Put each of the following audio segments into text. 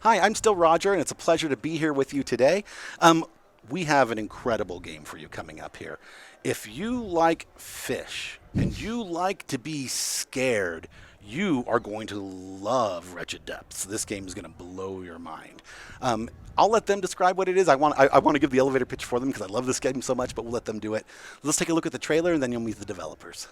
Hi, I'm still Roger, and it's a pleasure to be here with you today. We have an incredible game for you coming up here. If you like fish and you like to be scared, you are going to love Wretched Depths. This game is going to blow your mind. I'll let them describe what it is. I want to give the elevator pitch for them because I love this game so much, but we'll let them do it. Let's take a look at the trailer, and then you'll meet the developers.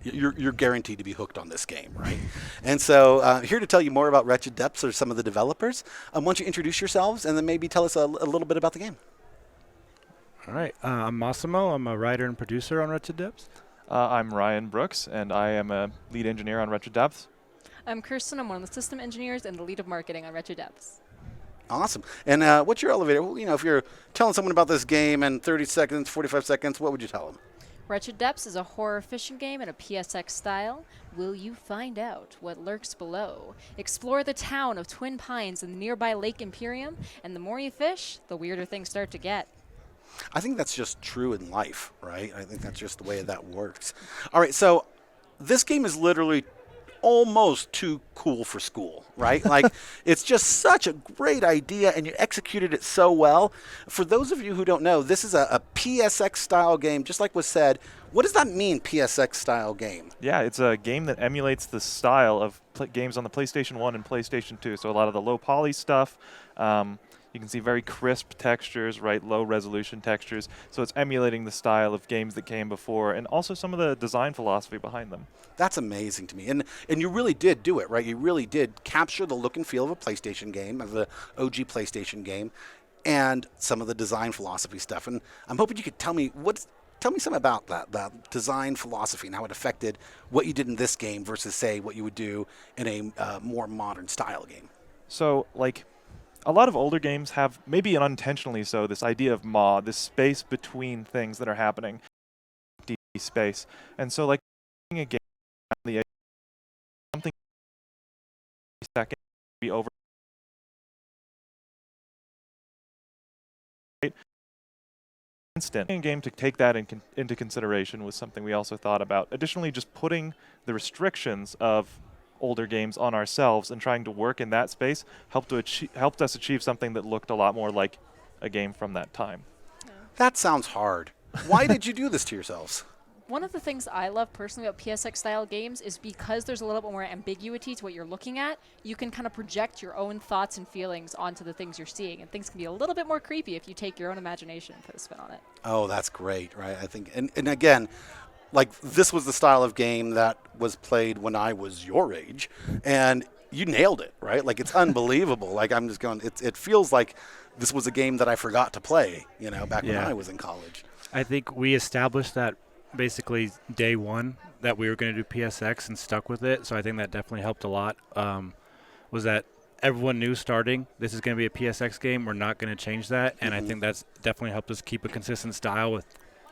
You're guaranteed to be hooked on this game, right? And so here to tell you more about Wretched Depths are some of the developers. Why don't you introduce yourselves and then maybe tell us a little bit about the game? All right, I'm Massimo. I'm a writer and producer on Wretched Depths. I'm Ryan Brooks, and I am a lead engineer on Wretched Depths. I'm Kirsten. I'm one of the system engineers and the lead of marketing on Wretched Depths. Awesome. And what's your elevator? Well, if you're telling someone about this game in 30 seconds, 45 seconds, what would you tell them? Wretched Depths is a horror fishing game in a PSX style. Will you find out what lurks below? Explore the town of Twin Pines and the nearby Lake Imperium, and the more you fish, the weirder things start to get. I think that's just true in life, right? I think that's just the way that works. All right, so this game is literally almost too cool for school, right? Like, it's just such a great idea, and you executed it so well. For those of you who don't know, this is a PSX-style game, just like was said. What does that mean, PSX-style game? Yeah, it's a game that emulates the style of games on the PlayStation 1 and PlayStation 2. So a lot of the low poly stuff. You can see very crisp textures, right? Low resolution textures. So it's emulating the style of games that came before, and also some of the design philosophy behind them. That's amazing to me. And you really did do it, right? You really did capture the look and feel of a PlayStation game, of the OG PlayStation game, and some of the design philosophy stuff. And I'm hoping you could tell me something about that design philosophy and how it affected what you did in this game versus, say, what you would do in a more modern style game. So, like, a lot of older games have, maybe unintentionally so, this idea of maw, this space between things that are happening, deep space. And so, like, a game on the edge, something second be over. Right? Instant. A game to take that into consideration was something we also thought about. Additionally, just putting the restrictions of older games on ourselves and trying to work in that space helped us achieve something that looked a lot more like a game from that time. Yeah. That sounds hard. Why did you do this to yourselves? One of the things I love personally about PSX-style games is because there's a little bit more ambiguity to what you're looking at, you can kind of project your own thoughts and feelings onto the things you're seeing, and things can be a little bit more creepy if you take your own imagination and put a spin on it. Oh, that's great, right? I think, and again, like, this was the style of game that was played when I was your age, and you nailed it, right? Like, it's unbelievable. Like, I'm just going, it feels like this was a game that I forgot to play, back when I was in college. I think we established that basically day one that we were going to do PSX and stuck with it. So I think that definitely helped a lot. Was that everyone knew starting, this is going to be a PSX game. We're not going to change that. And I think that's definitely helped us keep a consistent style with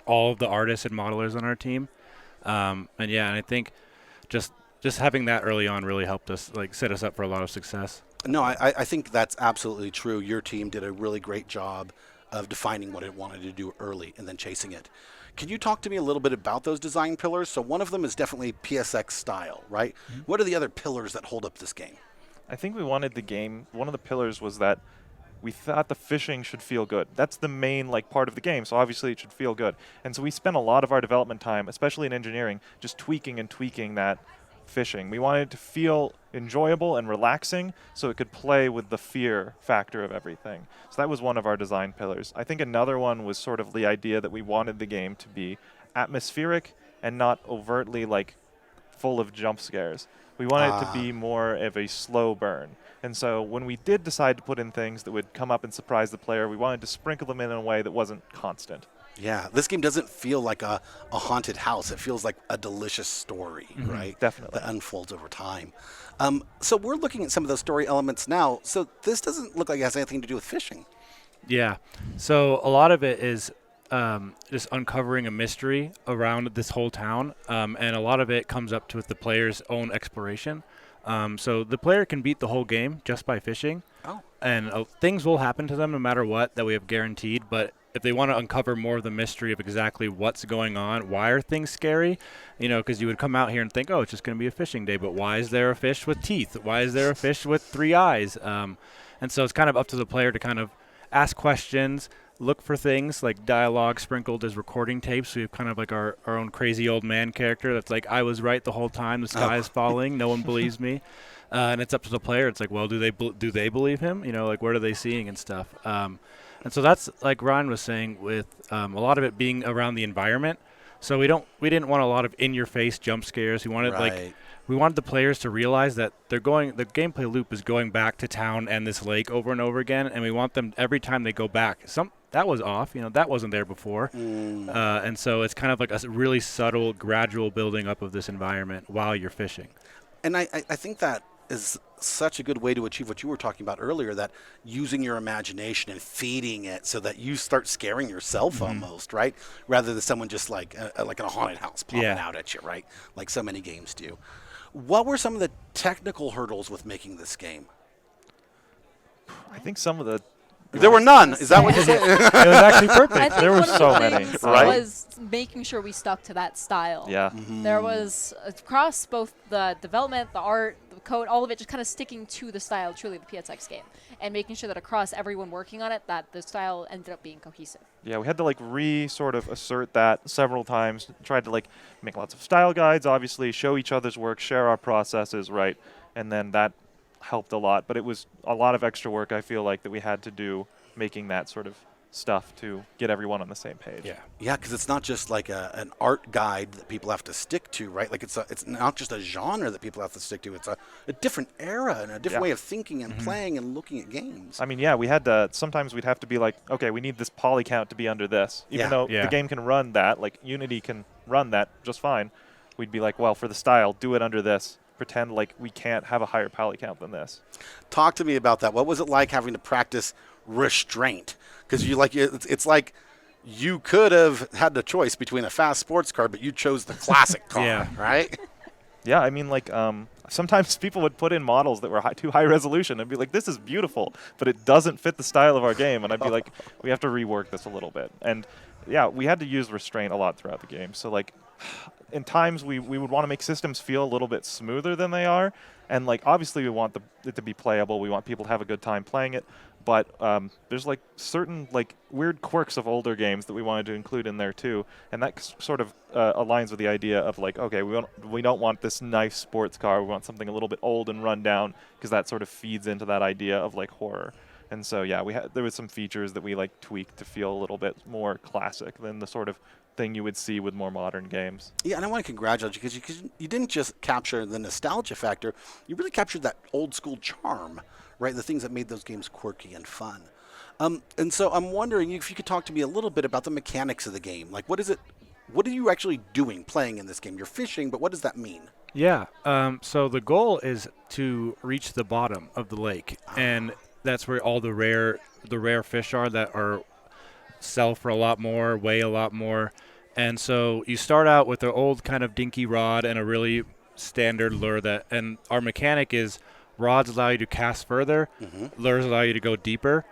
all of the artists and modelers on our team. And I think just having that early on really helped us, like, set us up for a lot of success. No, I think that's absolutely true. Your team did a really great job of defining what it wanted to do early and then chasing it. Can you talk to me a little bit about those design pillars? So one of them is definitely PSX style, right? Mm-hmm. What are the other pillars that hold up this game? I think we wanted the game, one of the pillars was that we thought the fishing should feel good. That's the main part of the game, so obviously it should feel good. And so we spent a lot of our development time, especially in engineering, just tweaking and tweaking that fishing. We wanted it to feel enjoyable and relaxing so it could play with the fear factor of everything. So that was one of our design pillars. I think another one was sort of the idea that we wanted the game to be atmospheric and not overtly like full of jump scares. We wanted it to be more of a slow burn. And so when we did decide to put in things that would come up and surprise the player, we wanted to sprinkle them in a way that wasn't constant. Yeah, this game doesn't feel like a haunted house. It feels like a delicious story, right? Definitely. That unfolds over time. So we're looking at some of those story elements now. So this doesn't look like it has anything to do with fishing. Yeah. So a lot of it is just uncovering a mystery around this whole town, and a lot of it comes up to with the player's own exploration. So the player can beat the whole game just by fishing, and things will happen to them no matter what that we have guaranteed, but if they want to uncover more of the mystery of exactly what's going on, why are things scary, because you would come out here and think, oh, it's just going to be a fishing day, but why is there a fish with teeth? Why is there a fish with 3 eyes? And so it's kind of up to the player to kind of ask questions, look for things like dialogue sprinkled as recording tapes. We have kind of like our own crazy old man character that's like, I was right the whole time, the sky is falling, no one believes me. And it's up to the player. It's like, well, do they believe him? Like, what are they seeing and stuff? And so that's, like Ryan was saying, with a lot of it being around the environment. So we didn't want a lot of in-your-face jump scares. We wanted we wanted the players to realize that the gameplay loop is going back to town and this lake over and over again, and we want them every time they go back. That was off, that wasn't there before. And so it's kind of like a really subtle, gradual building up of this environment while you're fishing. And I think that is such a good way to achieve what you were talking about earlier, that using your imagination and feeding it so that you start scaring yourself almost, right? Rather than someone just like in a haunted house popping out at you, right? Like so many games do. What were some of the technical hurdles with making this game? I think some of the... There were none. Is that what you're saying? It was actually perfect. I think There were one of so the many, things right? was making sure we stuck to that style. Yeah. There was, across both the development, the art, the code, all of it, just kind of sticking to the style, truly, the PSX game. And making sure that across everyone working on it, that the style ended up being cohesive. Yeah, we had to sort of assert that several times. Tried to make lots of style guides, obviously, show each other's work, share our processes, right? And then that helped a lot. But it was a lot of extra work, I feel like, that we had to do making that sort of stuff to get everyone on the same page. Yeah, because it's not just like an art guide that people have to stick to, right? Like it's not just a genre that people have to stick to. It's a different era and a different way of thinking and playing and looking at games. I mean, yeah, we had to, sometimes we'd have to be like, okay, we need this poly count to be under this. Even though the game can run that, like Unity can run that just fine. We'd be like, well, for the style, do it under this. Pretend like we can't have a higher poly count than this. Talk to me about that. What was it like having to practice restraint? Because it's like you could have had the choice between a fast sports car, but you chose the classic car, right? Yeah, I mean, sometimes people would put in models that were too high resolution and be like, this is beautiful, but it doesn't fit the style of our game. And I'd be like, we have to rework this a little bit. And yeah, we had to use restraint a lot throughout the game. So in times we would want to make systems feel a little bit smoother than they are. And obviously we want it to be playable. We want people to have a good time playing it. But there's certain weird quirks of older games that we wanted to include in there too, and that sort of aligns with the idea of okay, we don't want this nice sports car. We want something a little bit old and run down, because that sort of feeds into that idea of horror. And so yeah, there was some features that we tweaked to feel a little bit more classic than the sort of thing you would see with more modern games. Yeah, and I want to congratulate you, because you didn't just capture the nostalgia factor, you really captured that old school charm, right? The things that made those games quirky and fun. And so I'm wondering if you could talk to me a little bit about the mechanics of the game. What is it? What are you actually doing playing in this game? You're fishing, but what does that mean? Yeah, so the goal is to reach the bottom of the lake, and that's where all the rare fish are that sell for a lot more, weigh a lot more. And so you start out with an old kind of dinky rod and a really standard lure and our mechanic is rods allow you to cast further, lures allow you to go deeper.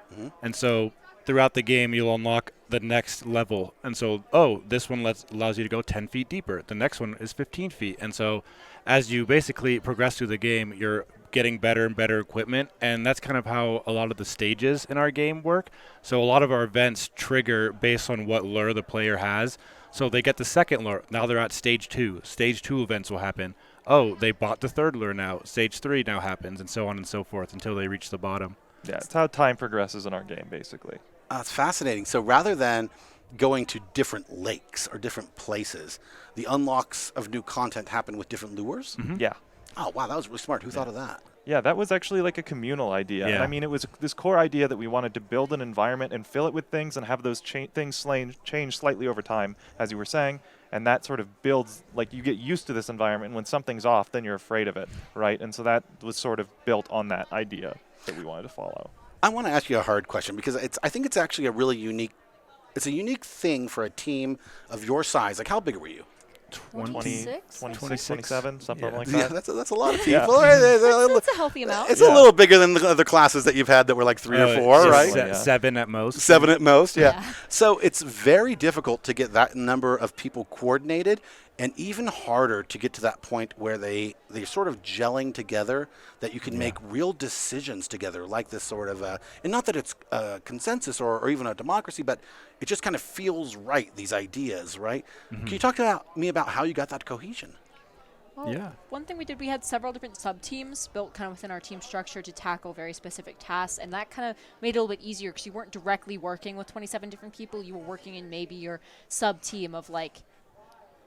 And so throughout the game you'll unlock the next level. And so, this one allows you to go 10 feet deeper. The next one is 15 feet. And so as you basically progress through the game, you're getting better and better equipment, and that's kind of how a lot of the stages in our game work. So a lot of our events trigger based on what lure the player has. So they get the second lure. Now they're at stage 2. Stage 2 events will happen. oh, they bought the third lure now. Stage 3 now happens, and so on and so forth until they reach the bottom. Yeah, it's how time progresses in our game, basically. It's fascinating. So rather than going to different lakes or different places, the unlocks of new content happen with different lures? Yeah. Oh, wow, that was really smart. Who thought of that? Yeah, that was actually like a communal idea. Yeah. And I mean, it was this core idea that we wanted to build an environment and fill it with things and have those things change slightly over time, as you were saying. And that sort of builds, like, you get used to this environment. And when something's off, then you're afraid of it, right? And so that was sort of built on that idea that we wanted to follow. I want to ask you a hard question because I think it's actually a really unique thing for a team of your size. Like, how big were you? 26? 26, 27, something Yeah. like Yeah, that. that's a lot of Yeah. people. That's a healthy amount. It's a little bigger than the other classes that you've had that were like 3 or 4, just right? Yeah. 7 at most. 7 at most, yeah. Yeah. So it's very difficult to get that number of people coordinated, and even harder to get to that point where they're sort of gelling together, that you can make real decisions together, like this sort of, and not that it's a consensus or even a democracy, but it just kind of feels right, these ideas, right? Can you talk to me about how you got that cohesion? Well, Yeah. one thing we did, we had several different sub-teams built kind of within our team structure to tackle very specific tasks, and that kind of made it a little bit easier because you weren't directly working with 27 different people. You were working in maybe your sub-team of like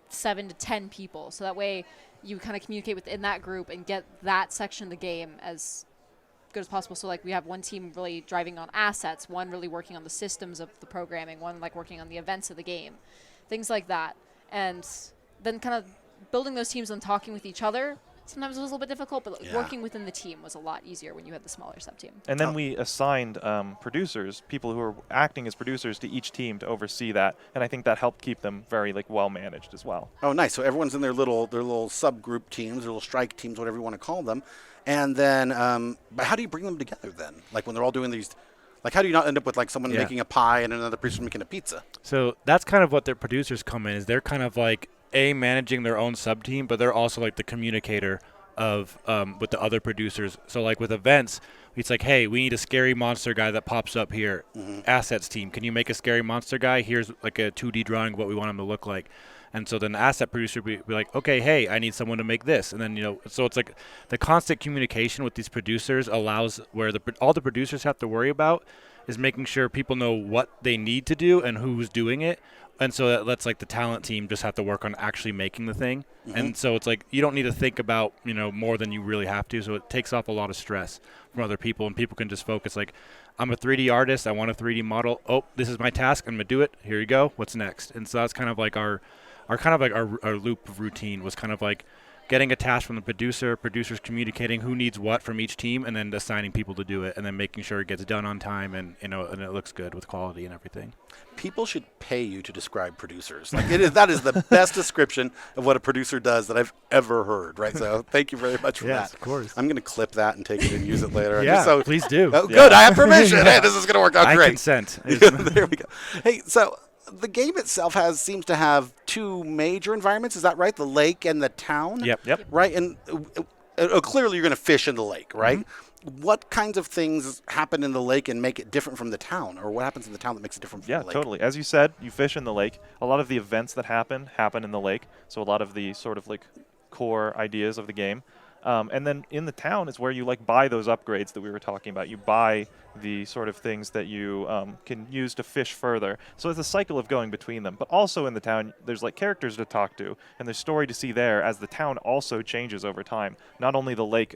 7 to 10 people. So that way you kind of communicate within that group and get that section of the game as good as possible. So like we have one team really driving on assets, one really working on the systems of the programming, one like working on the events of the game, things like that. And then kind of building those teams and talking with each other, sometimes it was a little bit difficult, but like, working within the team was a lot easier when you had the smaller sub-team. And then we assigned producers, people who were acting as producers to each team to oversee that. And I think that helped keep them very well managed as well. Oh, nice. So everyone's in their little subgroup teams, their little strike teams, whatever you want to call them. And then, but how do you bring them together then? Like when they're all doing these, like how do you not end up with like someone making a pie and another producer making a pizza? So that's kind of what their producers come in, is they're kind of like managing their own sub team, but they're also like the communicator of with the other producers. So like with events, it's like, hey, we need a scary monster guy that pops up here. Assets team, can you make a scary monster guy? Here's like a 2D drawing of what we want him to look like. And so then the asset producer would be like, okay, hey, I need someone to make this. And then, so it's like the constant communication with these producers allows where all the producers have to worry about is making sure people know what they need to do and who's doing it. And so that lets like the talent team just have to work on actually making the thing. And so it's like you don't need to think about, more than you really have to. So it takes off a lot of stress from other people, and people can just focus like, I'm a 3D artist. I want a 3D model. Oh, this is my task. I'm going to do it. Here you go. What's next? And so that's kind of like our loop of routine was kind of like getting a task from the producers communicating who needs what from each team, and then assigning people to do it, and then making sure it gets done on time and and it looks good with quality and everything. People should pay you to describe producers. Like that is the best description of what a producer does that I've ever heard. Right. So thank you very much for Yes, that. of course. I'm going to clip that and take it and use it later. Yeah, please do. Oh, good. I have permission. Hey, this is going to work out I great. consent. There we go. Hey, so the game itself seems to have 2 major environments. Is that right? The lake and the town? Yep. Right? And clearly you're going to fish in the lake, right? What kinds of things happen in the lake and make it different from the town? Or what happens in the town that makes it different from the lake? Yeah, totally. As you said, you fish in the lake. A lot of the events that happen in the lake. So a lot of the sort of like core ideas of the game. And then in the town is where you buy those upgrades that we were talking about. You buy the sort of things that you can use to fish further. So it's a cycle of going between them. But also in the town, there's characters to talk to, and there's story to see there as the town also changes over time. Not only the lake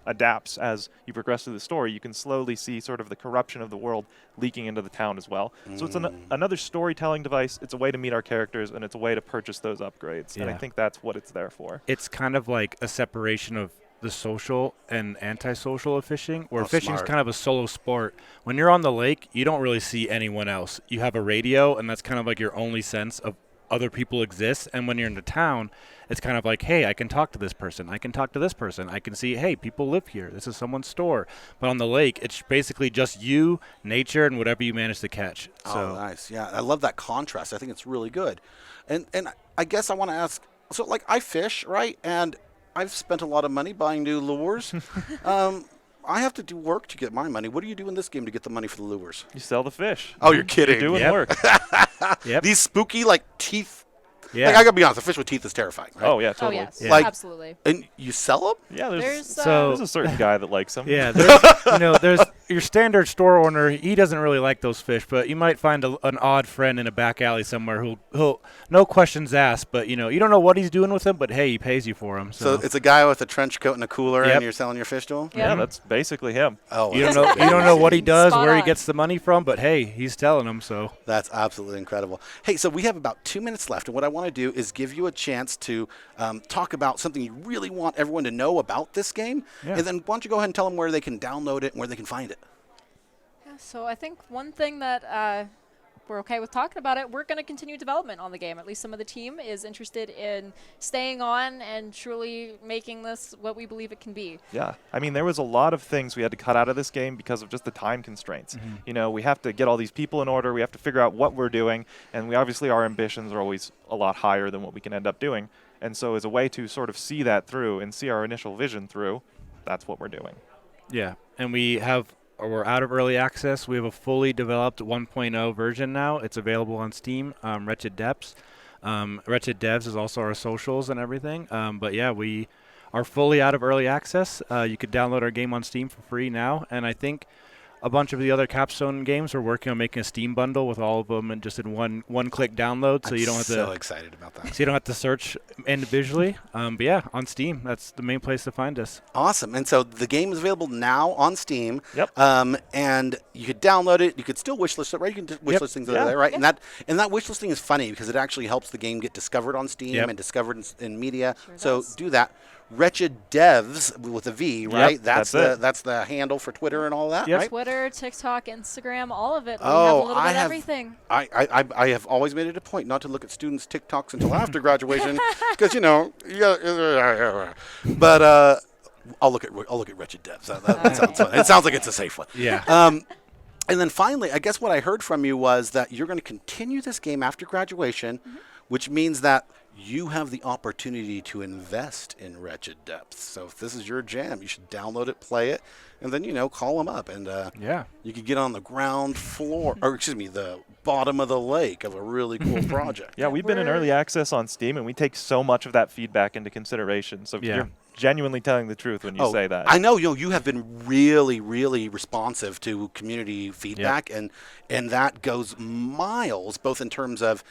adapts as you progress through the story, you can slowly see sort of the corruption of the world leaking into the town as well. So it's another storytelling device. It's a way to meet our characters, and it's a way to purchase those upgrades. And I think that's what it's there for. It's kind of like a separation of the social and antisocial of fishing, where fishing is kind of a solo sport. When you're on the lake, you don't really see anyone else. You have a radio, and that's kind of like your only sense of other people exist. And when you're in the town, it's kind of like, hey, I can talk to this person. I can talk to this person. I can see, hey, people live here. This is someone's store. But on the lake, it's basically just you, nature, and whatever you manage to catch. Oh, nice. Yeah, I love that contrast. I think it's really good. And I guess I want to ask, so I fish, right? And I've spent a lot of money buying new lures. I have to do work to get my money. What do you do in this game to get the money for the lures? You sell the fish. Oh, you're kidding. You're doing work. These spooky, teeth Yeah. Like, I gotta be honest, a fish with teeth is terrifying, right? Oh, yeah, Oh, totally. yes. Yeah. Like- Absolutely. And you sell them? Yeah, There's, So- there's a certain guy that likes them. Yeah, there's your standard store owner. He doesn't really like those fish, but you might find an odd friend in a back alley somewhere who'll no questions asked. But you don't know what he's doing with them. But hey, he pays you for them. So it's a guy with a trench coat and a cooler, Yep. and you're selling your fish to him? Yeah, Yeah. that's basically him. Oh, you that's don't know amazing. you don't know what he does, Spot where he on. gets the money from. But hey, he's telling them. So That's absolutely incredible. Hey, so we have about 2 minutes left, and what I want to do is give you a chance to talk about something you really want everyone to know about this game, Yeah. and then why don't you go ahead and tell them where they can download it and where they can find it. Yeah, so I think one thing that we're okay with talking about it, we're going to continue development on the game. At least some of the team is interested in staying on and truly making this what we believe it can be. Yeah, I mean, there was a lot of things we had to cut out of this game because of just the time constraints. We have to get all these people in order. We have to figure out what we're doing, and we obviously our ambitions are always a lot higher than what we can end up doing. And so as a way to sort of see that through and see our initial vision through, that's what we're doing. yeah, and we're out of early access. We have a fully developed 1.0 version now. It's available on Steam. Wretched Depths. Wretched Devs is also our socials and everything. But yeah, we are fully out of early access. You could download our game on Steam for free now, and I think a bunch of the other Capstone games are working on making a Steam bundle with all of them and just in one-click download, so I'm you don't have so to excited about that. so you don't have to search individually. But yeah, on Steam, that's the main place to find us. Awesome. And so the game is available now on Steam. Yep. And you could download it. You could still wishlist it, right? You can just wishlist things that are Yeah. there, right? Yeah. And that wishlisting is funny because it actually helps the game get discovered on Steam Yep. and discovered in media. Sure So does. do that. Wretched Devs with a V, right? that's That's it. the handle for Twitter and all that, Yep. right? Twitter, TikTok, Instagram, all of it. We Oh, have a little I bit of have- everything. I have always made it a point not to look at students' TikToks until after graduation because but I'll look at Wretched Devs. That sounds fun. It sounds like it's a safe one. Yeah. And then finally, I guess what I heard from you was that you're going to continue this game after graduation, which means that you have the opportunity to invest in Wretched Depths. So if this is your jam, you should download it, play it, and then, call them up. And Yeah. you could get on the ground floor, or excuse me, the bottom of the lake of a really cool project. Yeah, we've been in We're- early access on Steam, and we take so much of that feedback into consideration. So Yeah. you're genuinely telling the truth when you say that. I know you have been really, really responsive to community feedback, and that goes miles, both in terms of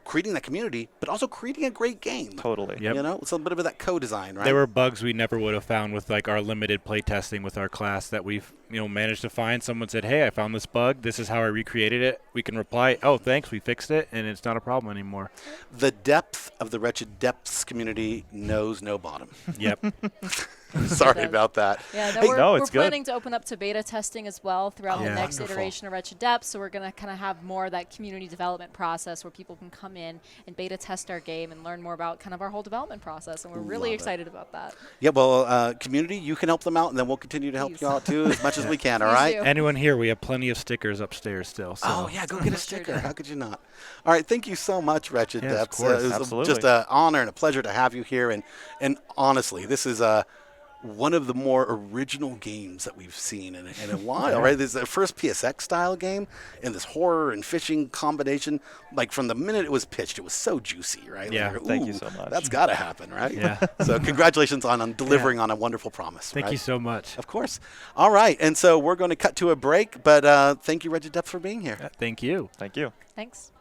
creating that community, but also creating a great game. Totally. Yep. It's a bit of that co-design, right? There were bugs we never would have found with like our limited play testing with our class that we've managed to find. Someone said, "Hey, I found this bug. This is how I recreated it." We can reply, "Oh, thanks, we fixed it," and it's not a problem anymore. The depth of the Wretched Depths community knows no bottom. Yep. Sorry does. about that. Yeah, no, Hey, we're, no, we're it's good. planning to open up to beta testing as well throughout Oh, the next wonderful. iteration of Wretched Depths. So we're going to kind of have more of that community development process where people can come in and beta test our game and learn more about kind of our whole development process. And we're really Love it. excited about that. Yeah, well, community, you can help them out, and then we'll continue to help Please. you out too as much as we can. All Please right. do. Anyone here? We have plenty of stickers upstairs still. So. Oh yeah, go get a Sure sticker. do. How could you not? All right, thank you so much, Wretched Yes, of Depths. course. It was Absolutely. just an honor and a pleasure to have you here. And honestly, this is one of the more original games that we've seen in a while, right? This is the first PSX-style game, and this horror and fishing combination. Like from the minute it was pitched, it was so juicy, right? Yeah, Like, thank you ooh, so much. That's got to happen, right? Yeah. So congratulations on delivering on a wonderful promise. Thank right? you so much. Of course. All right, and so we're going to cut to a break, but thank you, Wretched Depths, for being here. Thank you. Thank you. Thanks.